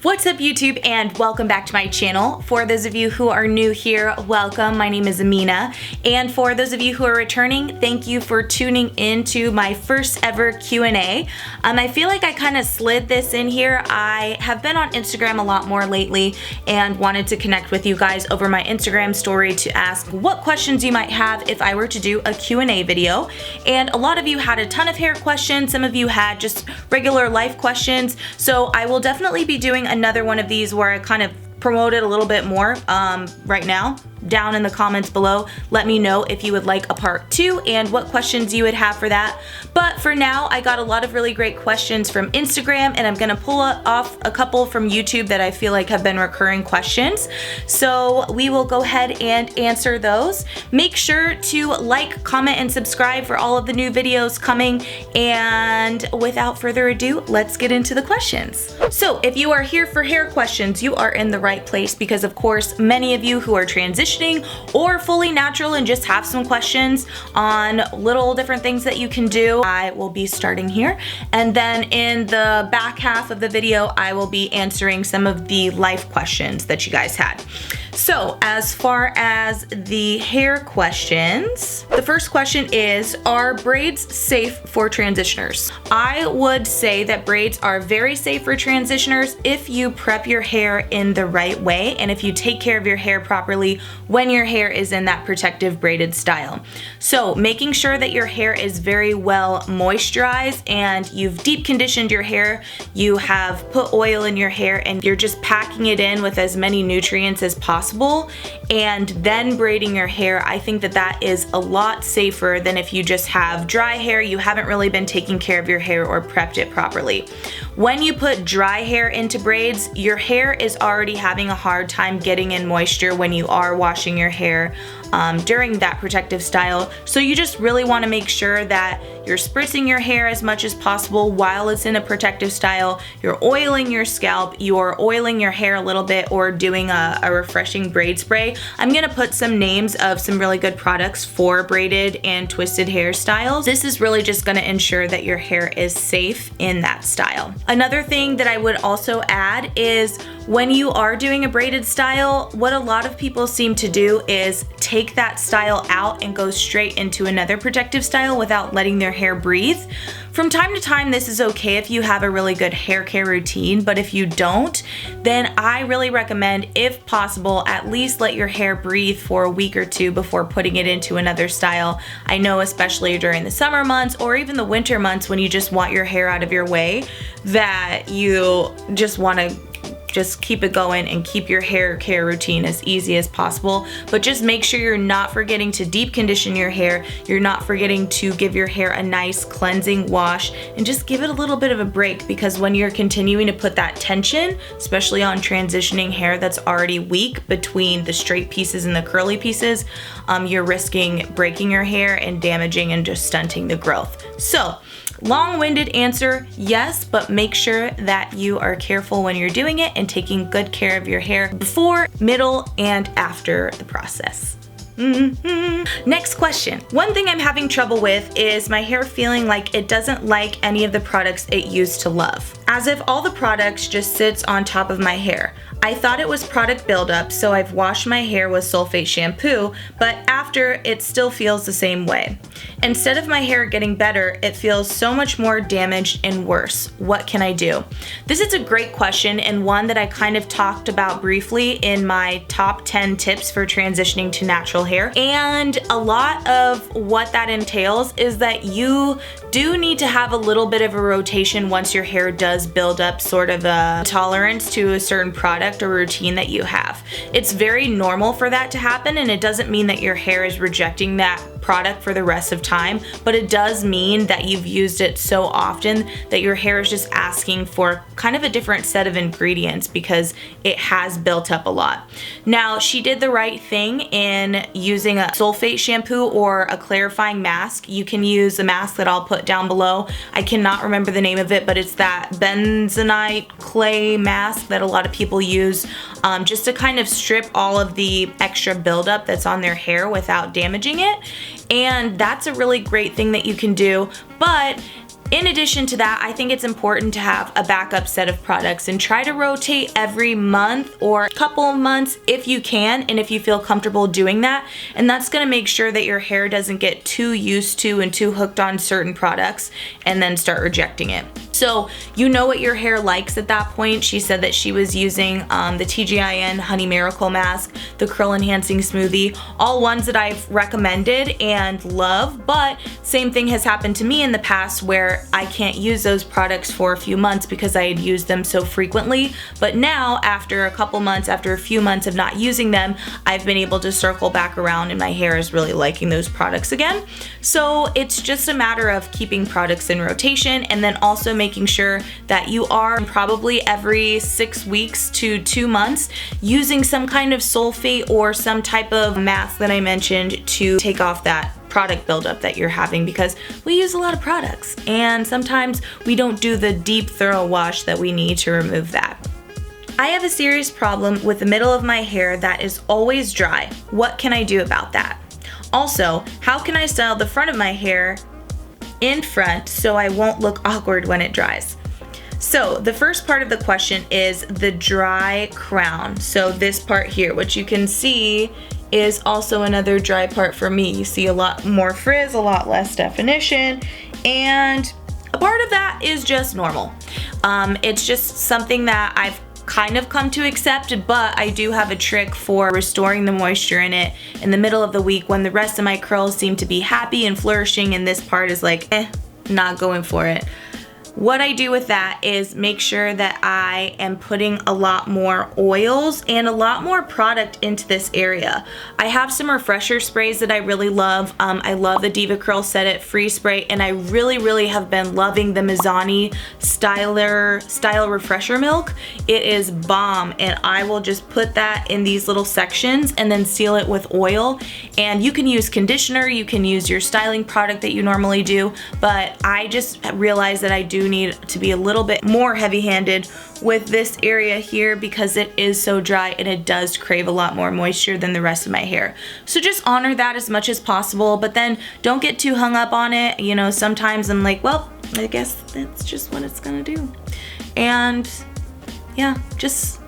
What's up YouTube, and welcome back to my channel. For those of you who are new here, welcome. My name is Amina, and for those of you who are returning, thank you for tuning in to my first ever Q&A. I feel like I kind of slid this in here. I have been on Instagram a lot more lately and wanted to connect with you guys over my Instagram story to ask what questions you might have if I were to do a Q&A video. And a lot of you had a ton of hair questions, some of you had just regular life questions, so I will definitely be doing another one of these where I kind of promote it a little bit more right now. Down in the comments below, let me know if you would like a part 2 and what questions you would have for that. But for now, I got a lot of really great questions from Instagram, and I'm gonna pull off a couple from YouTube that I feel like have been recurring questions. So we will go ahead and answer those. Make sure to like, comment, and subscribe for all of the new videos coming. And without further ado, let's get into the questions. So if you are here for hair questions, you are in the right place, because of course, many of you who are transitioning or fully natural and just have some questions on little different things that you can do, I will be starting here. And then in the back half of the video, I will be answering some of the life questions that you guys had. So as far as the hair questions, the first question is, are braids safe for transitioners? I would say that braids are very safe for transitioners if you prep your hair in the right way and if you take care of your hair properly when your hair is in that protective braided style. So making sure that your hair is very well moisturized and you've deep conditioned your hair, you have put oil in your hair, and you're just packing it in with as many nutrients as possible, and then braiding your hair, I think that that is a lot safer than if you just have dry hair, you haven't really been taking care of your hair or prepped it properly. When you put dry hair into braids, your hair is already having a hard time getting in moisture when you are washing your hair during that protective style. So you just really want to make sure that you're spritzing your hair as much as possible while it's in a protective style. You're oiling your scalp, you're oiling your hair a little bit, or doing a refreshing braid spray. I'm gonna put some names of some really good products for braided and twisted hairstyles. This is really just gonna ensure that your hair is safe in that style. Another thing that I would also add is, when you are doing a braided style, what a lot of people seem to do is take that style out and go straight into another protective style without letting their hair breathe. From time to time, this is okay if you have a really good hair care routine, but if you don't, then I really recommend, if possible, at least let your hair breathe for a week or two before putting it into another style. I know especially during the summer months or even the winter months when you just want your hair out of your way, that you just want to just keep it going and keep your hair care routine as easy as possible. But just make sure you're not forgetting to deep condition your hair. You're not forgetting to give your hair a nice cleansing wash, and just give it a little bit of a break, because when you're continuing to put that tension, especially on transitioning hair that's already weak between the straight pieces and the curly pieces, you're risking breaking your hair and damaging and just stunting the growth. So, long-winded answer, yes, but make sure that you are careful when you're doing it and taking good care of your hair before, middle, and after the process. Next question. One thing I'm having trouble with is my hair feeling like it doesn't like any of the products it used to love. As if all the products just sits on top of my hair. I thought it was product buildup, so I've washed my hair with sulfate shampoo, but after, it still feels the same way. Instead of my hair getting better, it feels so much more damaged and worse. What can I do? This is a great question, and one that I kind of talked about briefly in my top 10 tips for transitioning to natural hair. And a lot of what that entails is that you do need to have a little bit of a rotation once your hair does build up sort of a tolerance to a certain product or routine that you have. It's very normal for that to happen, and it doesn't mean that your hair is rejecting that product for the rest of time, but it does mean that you've used it so often that your hair is just asking for kind of a different set of ingredients because it has built up a lot. Now, she did the right thing in using a sulfate shampoo or a clarifying mask. You can use a mask that I'll put down below. I cannot remember the name of it, but it's that bentonite clay mask that a lot of people use just to kind of strip all of the extra buildup that's on their hair without damaging it. And that's a really great thing that you can do, but In addition to that, I think it's important to have a backup set of products and try to rotate every month or couple of months if you can and if you feel comfortable doing that. And that's gonna make sure that your hair doesn't get too used to and too hooked on certain products and then start rejecting it. So you know what your hair likes at that point. She said that she was using the TGIN Honey Miracle Mask, the Curl Enhancing Smoothie, all ones that I've recommended and love, but same thing has happened to me in the past where I can't use those products for a few months because I had used them so frequently. But now, after a couple months, after a few months of not using them, I've been able to circle back around and my hair is really liking those products again. So it's just a matter of keeping products in rotation and then also making sure that you are probably every 6 weeks to 2 months using some kind of sulfate or some type of mask that I mentioned to take off that product buildup that you're having, because we use a lot of products and sometimes we don't do the deep thorough wash that we need to remove that. I have a serious problem with the middle of my hair that is always dry. What can I do about that? Also, how can I style the front of my hair in front so I won't look awkward when it dries? So the first part of the question is the dry crown. So this part here, which you can see is also another dry part for me. You see a lot more frizz, a lot less definition, and a part of that is just normal. It's just something that I've kind of come to accept, but I do have a trick for restoring the moisture in it in the middle of the week when the rest of my curls seem to be happy and flourishing and this part is like, not going for it. What I do with that is make sure that I am putting a lot more oils and a lot more product into this area. I have some refresher sprays that I really love. I love the Diva Curl Set It Free Spray, and I really have been loving the Mizani Style Refresher Milk. It is bomb, and I will just put that in these little sections and then seal it with oil. And you can use conditioner, you can use your styling product that you normally do, but I just realized that I do need to be a little bit more heavy-handed with this area here because it is so dry and it does crave a lot more moisture than the rest of my hair. So just honor that as much as possible, but then don't get too hung up on it. You know, sometimes I'm like, well, I guess that's just what it's gonna do. And yeah, just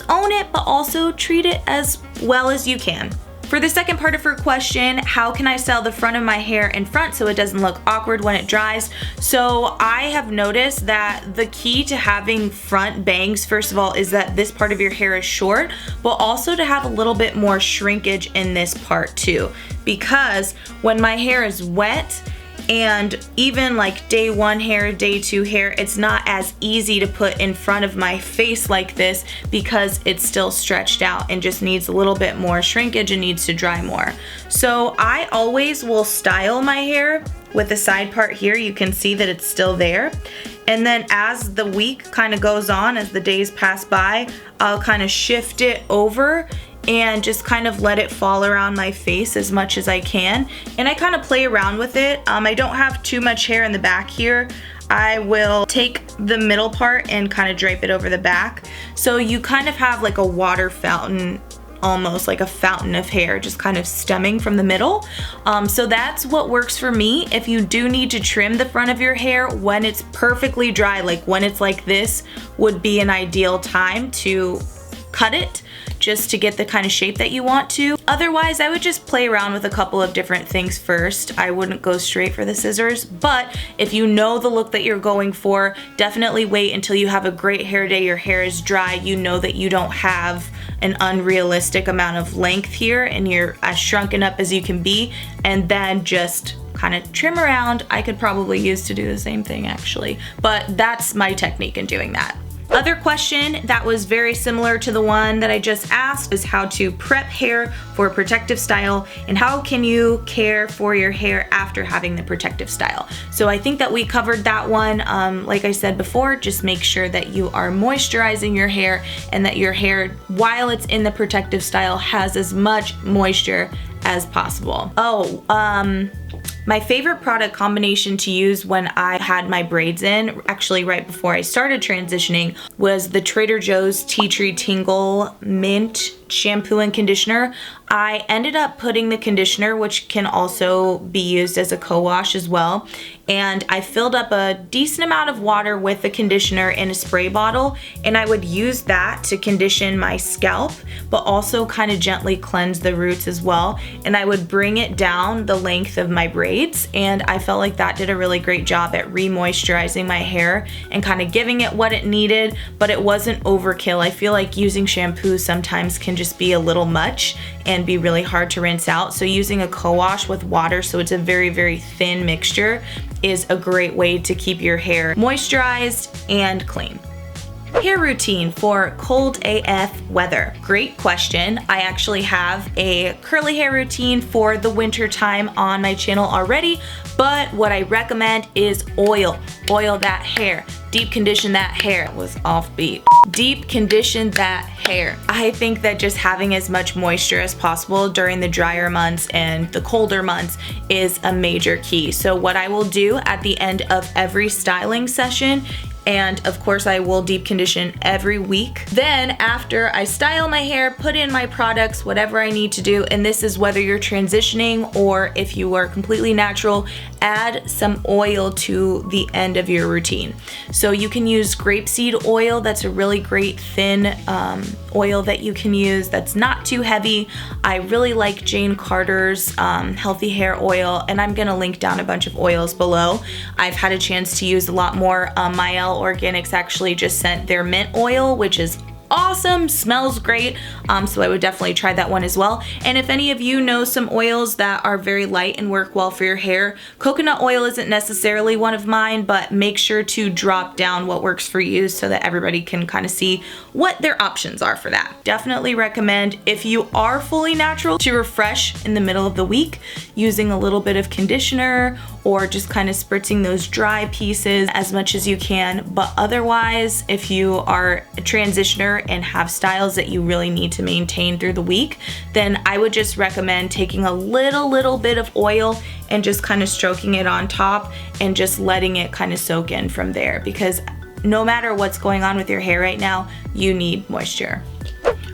own it, but also treat it as well as you can. For the second part of her question, how can I style the front of my hair in front so it doesn't look awkward when it dries? So I have noticed that the key to having front bangs, first of all, is that this part of your hair is short, but also to have a little bit more shrinkage in this part too. Because when my hair is wet, and even like day 1 hair, day 2 hair, it's not as easy to put in front of my face like this because it's still stretched out and just needs a little bit more shrinkage and needs to dry more. So I always will style my hair with the side part here. You can see that it's still there. And then as the week kind of goes on, as the days pass by, I'll kind of shift it over and just kind of let it fall around my face as much as I can. And I kind of play around with it. I don't have too much hair in the back here. I will take the middle part and kind of drape it over the back. So you kind of have like a water fountain, almost like a fountain of hair just kind of stemming from the middle. So that's what works for me. If you do need to trim the front of your hair when it's perfectly dry, like when it's like this, would be an ideal time to cut it just to get the kind of shape that you want to. Otherwise, I would just play around with a couple of different things first. I wouldn't go straight for the scissors, but if you know the look that you're going for, definitely wait until you have a great hair day, your hair is dry, you know that you don't have an unrealistic amount of length here and you're as shrunken up as you can be, and then just kind of trim around. I could probably use to do the same thing actually, but that's my technique in doing that. Other question that was very similar to the one that I just asked is how to prep hair for a protective style and how can you care for your hair after having the protective style. So I think that we covered that one. Like I said before, just make sure that you are moisturizing your hair and that your hair, while it's in the protective style, has as much moisture as possible. My favorite product combination to use when I had my braids in, actually right before I started transitioning, was the Trader Joe's Tea Tree Tingle Mint shampoo and conditioner. I ended up putting the conditioner, which can also be used as a co-wash as well, and I filled up a decent amount of water with the conditioner in a spray bottle, and I would use that to condition my scalp, but also kind of gently cleanse the roots as well. And I would bring it down the length of my braids, and I felt like that did a really great job at re-moisturizing my hair and kind of giving it what it needed, but it wasn't overkill. I feel like using shampoo sometimes can just be a little much and be really hard to rinse out. So using a co-wash with water, so it's a very, very thin mixture, is a great way to keep your hair moisturized and clean. Hair routine for cold AF weather. Great question. I actually have a curly hair routine for the winter time on my channel already, but what I recommend is oil. Oil that hair. Deep condition that hair. That was offbeat. Deep condition that hair. I think that just having as much moisture as possible during the drier months and the colder months is a major key. So what I will do at the end of every styling session, and of course I will deep condition every week. Then after I style my hair, put in my products, whatever I need to do, and this is whether you're transitioning or if you are completely natural, add some oil to the end of your routine. So you can use grapeseed oil. That's a really great thin oil that you can use that's not too heavy. I really like Jane Carter's healthy hair oil, and I'm gonna link down a bunch of oils below. I've had a chance to use a lot more. Mael Organics actually just sent their mint oil, which is awesome, smells great, so I would definitely try that one as well. And if any of you know some oils that are very light and work well for your hair, coconut oil isn't necessarily one of mine, but make sure to drop down what works for you so that everybody can kind of see what their options are for that. Definitely recommend, if you are fully natural, to refresh in the middle of the week using a little bit of conditioner or just kind of spritzing those dry pieces as much as you can. But otherwise, if you are a transitioner and have styles that you really need to maintain through the week, then I would just recommend taking a little bit of oil and just kind of stroking it on top and just letting it kind of soak in from there, because no matter what's going on with your hair right now, you need moisture.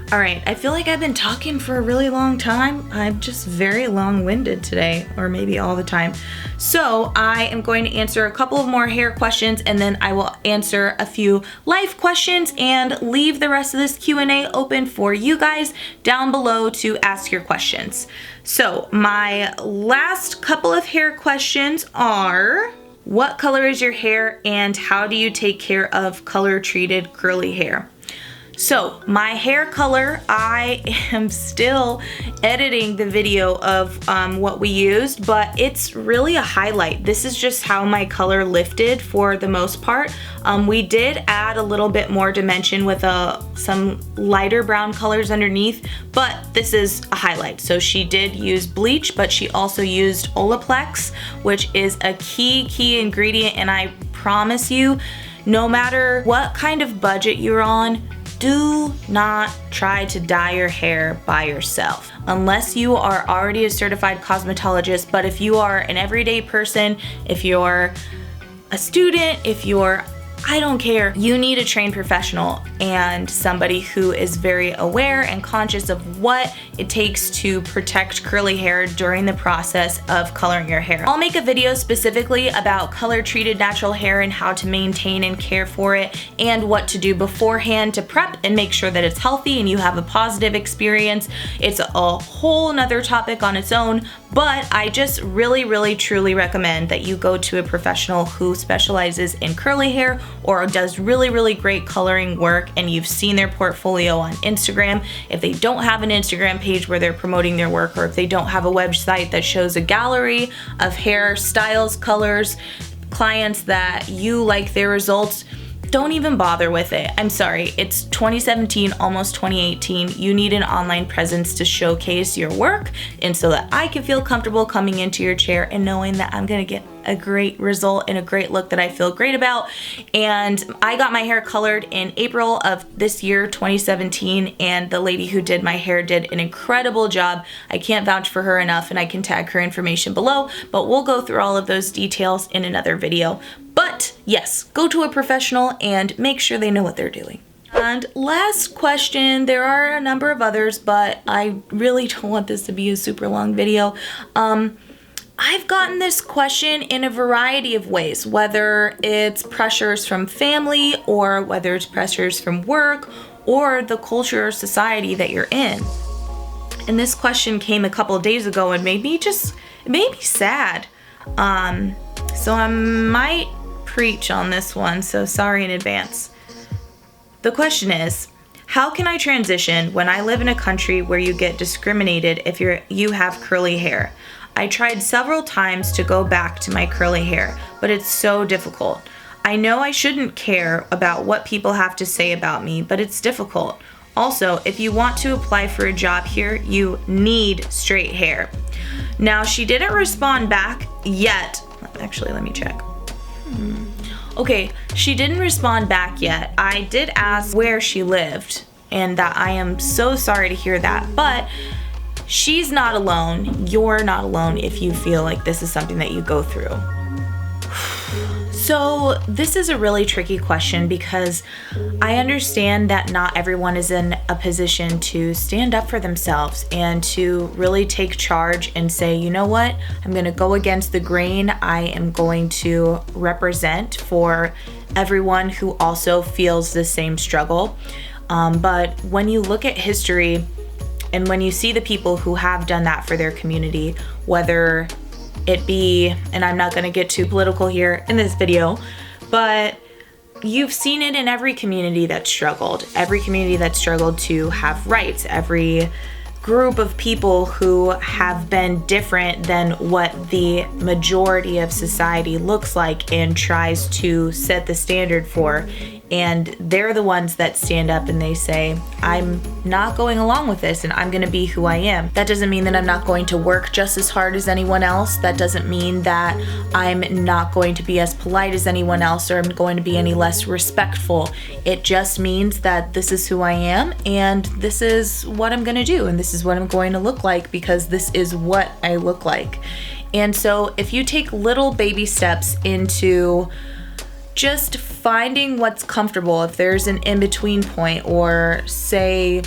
All right, I feel like I've been talking for a really long time. I'm just very long-winded today, or maybe all the time. So I am going to answer a couple of more hair questions, and then I will answer a few life questions and leave the rest of this Q&A open for you guys down below to ask your questions. So my last couple of hair questions are: what color is your hair, and how do you take care of color-treated curly hair? So my hair color, I am still editing the video of what we used, but it's really a highlight. This is just how my color lifted for the most part. We did add a little bit more dimension with some lighter brown colors underneath, but this is a highlight. So she did use bleach, but she also used Olaplex, which is a key ingredient, and I promise you, no matter what kind of budget you're on, do not try to dye your hair by yourself unless you are already a certified cosmetologist. But if you are an everyday person, if you're a student, if you're, I don't care, you need a trained professional and somebody who is very aware and conscious of what it takes to protect curly hair during the process of coloring your hair. I'll make a video specifically about color treated natural hair and how to maintain and care for it, and what to do beforehand to prep and make sure that it's healthy and you have a positive experience. It's a whole nother topic on its own, but I just really truly recommend that you go to a professional who specializes in curly hair or does really great coloring work, and you've seen their portfolio on Instagram. If they don't have an Instagram page where they're promoting their work, or if they don't have a website that shows a gallery of hair styles, colors, clients that you like their results, don't even bother with it. I'm sorry, it's 2017, almost 2018. You need an online presence to showcase your work, and so that I can feel comfortable coming into your chair and knowing that I'm gonna get a great result and a great look that I feel great about. And I got my hair colored in April of this year, 2017, and the lady who did my hair did an incredible job. I can't vouch for her enough, and I can tag her information below, but we'll go through all of those details in another video. But yes, go to a professional and make sure they know what they're doing. And last question, there are a number of others, but I really don't want this to be a super long video. I've gotten this question in a variety of ways, whether it's pressures from family or whether it's pressures from work or the culture or society that you're in. And this question came a couple of days ago and made me sad. So I might preach on this one, so sorry in advance. The question is, how can I transition when I live in a country where you get discriminated if you have curly hair? I tried several times to go back to my curly hair, but it's so difficult. I know I shouldn't care about what people have to say about me, but it's difficult. Also, if you want to apply for a job here, you need straight hair. Now, she didn't respond back yet. Actually, let me check. Okay, she didn't respond back yet. I did ask where she lived, and that I am so sorry to hear that, but she's not alone. You're not alone if you feel like this is something that you go through. So this is a really tricky question because I understand that not everyone is in a position to stand up for themselves and to really take charge and say, you know what, I'm gonna go against the grain. I am going to represent for everyone who also feels the same struggle. But when you look at history and when you see the people who have done that for their community, whether it be, and I'm not gonna get too political here in this video, but you've seen it in every community that struggled to have rights, every group of people who have been different than what the majority of society looks like and tries to set the standard for. And they're the ones that stand up and they say, I'm not going along with this and I'm gonna be who I am. That doesn't mean that I'm not going to work just as hard as anyone else. That doesn't mean that I'm not going to be as polite as anyone else or I'm going to be any less respectful. It just means that this is who I am and this is what I'm gonna do and this is what I'm going to look like because this is what I look like. And so if you take little baby steps into just finding what's comfortable, if there's an in-between point, or say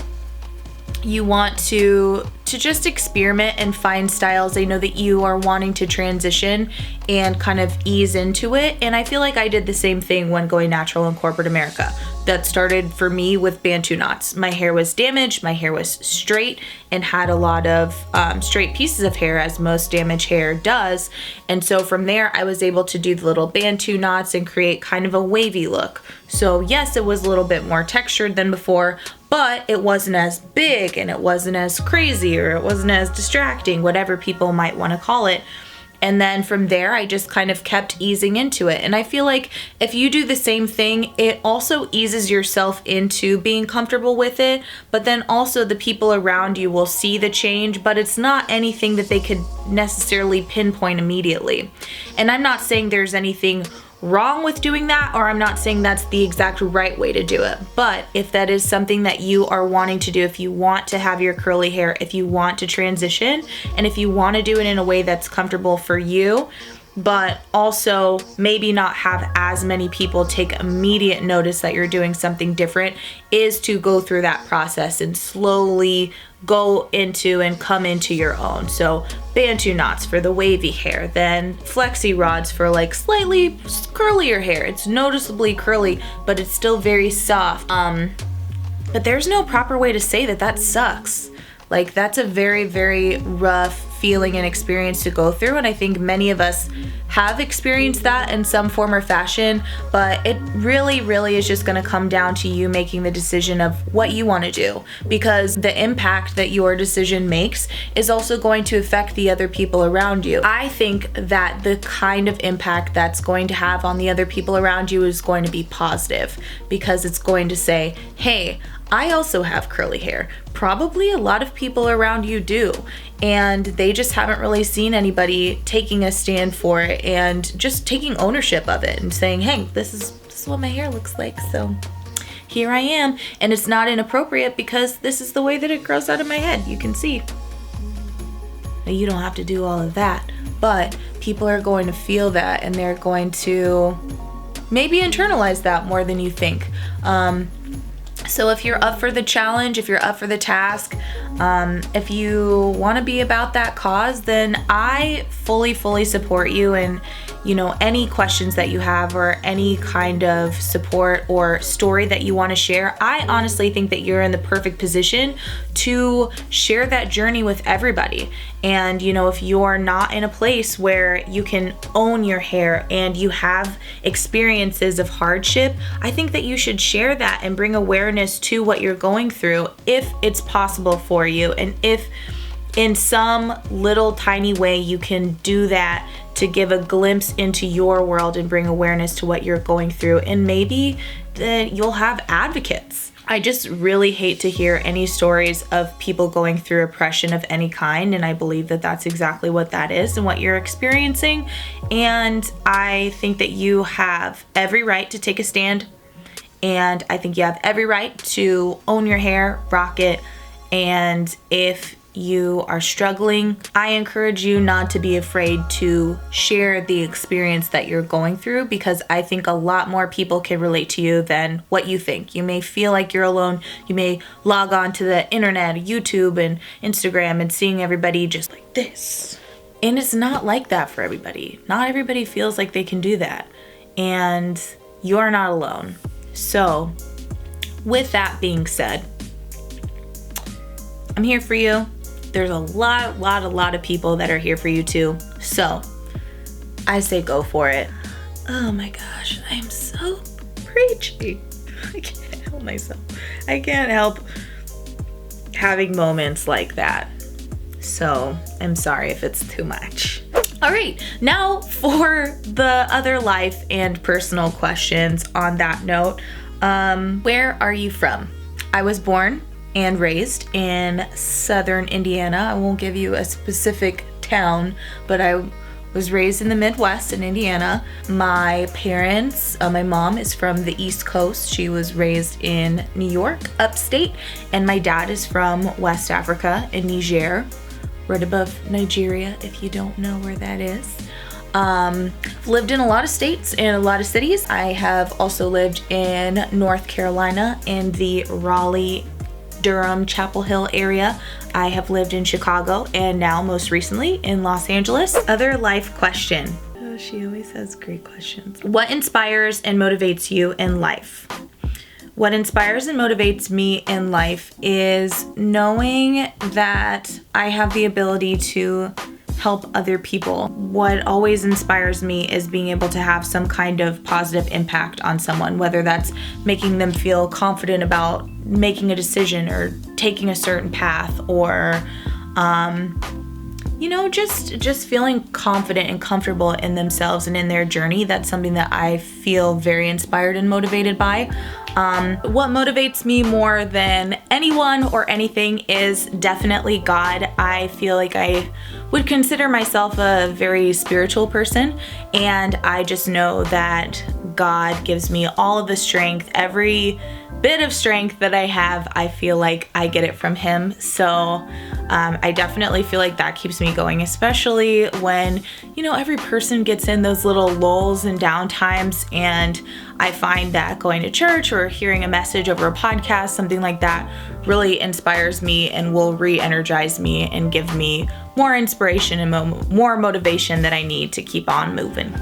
you want to just experiment and find styles. I know that you are wanting to transition and kind of ease into it, and I feel like I did the same thing when going natural in corporate America. That started for me with Bantu knots. My hair was damaged, my hair was straight and had a lot of straight pieces of hair, as most damaged hair does. And so from there I was able to do the little Bantu knots and create kind of a wavy look. So yes, it was a little bit more textured than before, but it wasn't as big and it wasn't as crazy or it wasn't as distracting, whatever people might want to call it. And then from there, I just kind of kept easing into it. And I feel like if you do the same thing, it also eases yourself into being comfortable with it. But then also the people around you will see the change, but it's not anything that they could necessarily pinpoint immediately. And I'm not saying there's anything wrong with doing that, or I'm not saying that's the exact right way to do it. But if that is something that you are wanting to do, if you want to have your curly hair, if you want to transition, and if you want to do it in a way that's comfortable for you, but also maybe not have as many people take immediate notice that you're doing something different, is to go through that process and slowly go into and come into your own. So Bantu knots for the wavy hair, then flexi rods for like slightly curlier hair. It's noticeably curly, but it's still very soft. But there's no proper way to say that sucks. Like, that's a very, very rough feeling and experience to go through, and I think many of us have experienced that in some form or fashion, but it really, really is just gonna come down to you making the decision of what you wanna do, because the impact that your decision makes is also going to affect the other people around you. I think that the kind of impact that's going to have on the other people around you is going to be positive, because it's going to say, hey, I also have curly hair. Probably a lot of people around you do, and they just haven't really seen anybody taking a stand for it and just taking ownership of it and saying, hey, this is what my hair looks like, so here I am. And it's not inappropriate because this is the way that it grows out of my head. You can see. Now, you don't have to do all of that, but people are going to feel that, and they're going to maybe internalize that more than you think. So if you're up for the challenge, if you're up for the task, if you want to be about that cause, then I fully support you. And any questions that you have or any kind of support or story that you want to share, I honestly think that you're in the perfect position to share that journey with everybody. And if you're not in a place where you can own your hair and you have experiences of hardship, I think that you should share that and bring awareness to what you're going through if it's possible for you, and if in some little tiny way you can do that to give a glimpse into your world and bring awareness to what you're going through, and maybe that you'll have advocates. I just really hate to hear any stories of people going through oppression of any kind, and I believe that that's exactly what that is and what you're experiencing. And I think that you have every right to take a stand, and I think you have every right to own your hair, rock it, and if you are struggling, I encourage you not to be afraid to share the experience that you're going through, because I think a lot more people can relate to you than what you think. You may feel like you're alone. You may log on to the internet, YouTube and Instagram, and seeing everybody just like this. And it's not like that for everybody. Not everybody feels like they can do that. And you're not alone. So with that being said, I'm here for you. There's a lot of people that are here for you too. So I say go for it. Oh my gosh, I'm so preachy. I can't help myself. I can't help having moments like that. So I'm sorry if it's too much. All right, now for the other life and personal questions on that note. Where are you from? I was born and raised in southern Indiana. I won't give you a specific town, but I was raised in the Midwest in Indiana. My parents, my mom is from the East Coast. She was raised in New York, upstate, and my dad is from West Africa in Niger, right above Nigeria, if you don't know where that is. Lived in a lot of states and a lot of cities. I have also lived in North Carolina in the Raleigh, Durham, Chapel Hill area. I have lived in Chicago and now most recently in Los Angeles. Other life question. Oh, she always has great questions. What inspires and motivates you in life? What inspires and motivates me in life is knowing that I have the ability to help other people. What always inspires me is being able to have some kind of positive impact on someone, whether that's making them feel confident about making a decision or taking a certain path, or just feeling confident and comfortable in themselves and in their journey. That's something that I feel very inspired and motivated by. What motivates me more than anyone or anything is definitely God. I feel like I would consider myself a very spiritual person, and I just know that God gives me all of the strength. Every bit of strength that I have, I feel like I get it from Him. So I definitely feel like that keeps me going, especially when, every person gets in those little lulls and downtimes, and I find that going to church or hearing a message over a podcast, something like that, really inspires me and will re-energize me and give me more inspiration and more motivation that I need to keep on moving.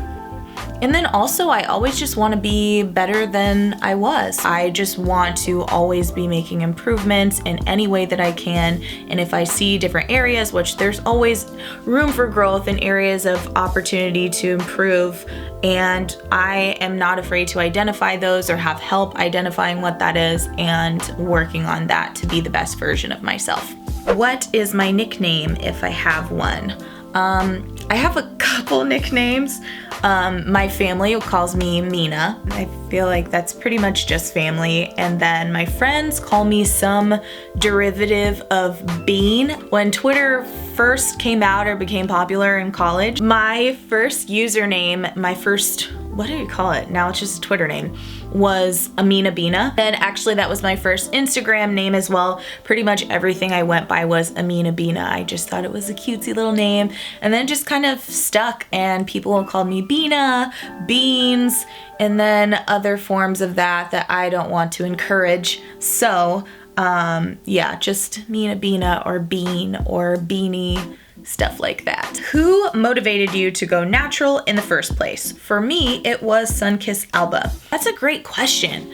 And then also, I always just want to be better than I was. I just want to always be making improvements in any way that I can. And if I see different areas, which there's always room for growth and areas of opportunity to improve, and I am not afraid to identify those or have help identifying what that is and working on that to be the best version of myself. What is my nickname if I have one? I have a couple nicknames. My family calls me Amina. I feel like that's pretty much just family. And then my friends call me some derivative of Bean. When Twitter first came out or became popular in college, my first username, my first what do you call it? Now it's just a Twitter name, was Amina Bina. And actually that was my first Instagram name as well. Pretty much everything I went by was Amina Bina. I just thought it was a cutesy little name, and then just kind of stuck, and people called me Bina, Beans, and then other forms of that I don't want to encourage. So yeah, just Mina Bina or Bean or Beanie, stuff like that. Who motivated you to go natural in the first place? For me, it was Sunkissed Alba. That's a great question.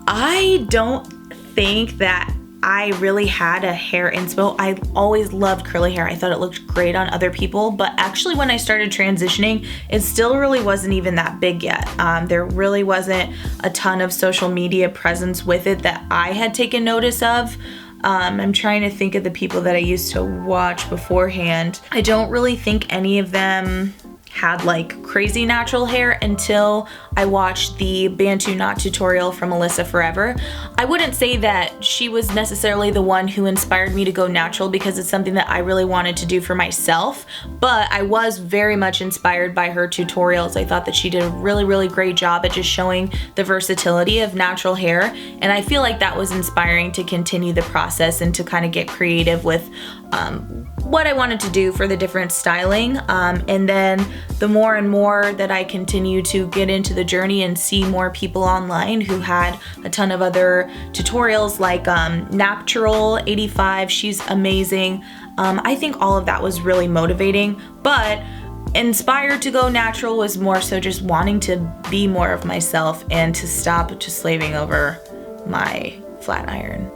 I don't think that I really had a hair inspo. I always loved curly hair. I thought it looked great on other people, but actually when I started transitioning, it still really wasn't even that big yet. There really wasn't a ton of social media presence with it that I had taken notice of. I'm trying to think of the people that I used to watch beforehand. I don't really think any of them had like crazy natural hair until I watched the Bantu knot tutorial from Alyssa Forever. I wouldn't say that she was necessarily the one who inspired me to go natural because it's something that I really wanted to do for myself, but I was very much inspired by her tutorials. I thought that she did a really great job at just showing the versatility of natural hair, and I feel like that was inspiring to continue the process and to kind of get creative with what I wanted to do for the different styling. And then the more and more that I continue to get into the journey and see more people online who had a ton of other tutorials, like Natural 85, she's amazing. I think all of that was really motivating, but inspired to go natural was more so just wanting to be more of myself and to stop just slaving over my flat iron.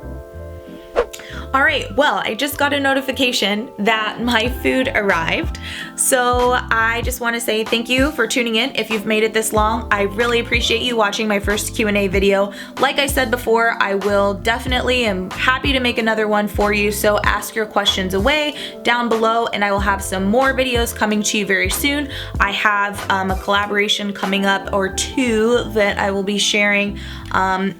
All right, well, I just got a notification that my food arrived. So I just want to say thank you for tuning in. If you've made it this long, I really appreciate you watching my first Q&A video. Like I said before, I will definitely am happy to make another one for you. So ask your questions away down below, and I will have some more videos coming to you very soon. I have a collaboration coming up, or two, that I will be sharing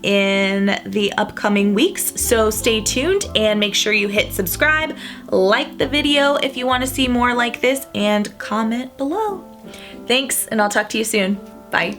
in the upcoming weeks. So stay tuned and make sure you hit subscribe, like the video if you want to see more like this, and comment below. Thanks, and I'll talk to you soon. Bye.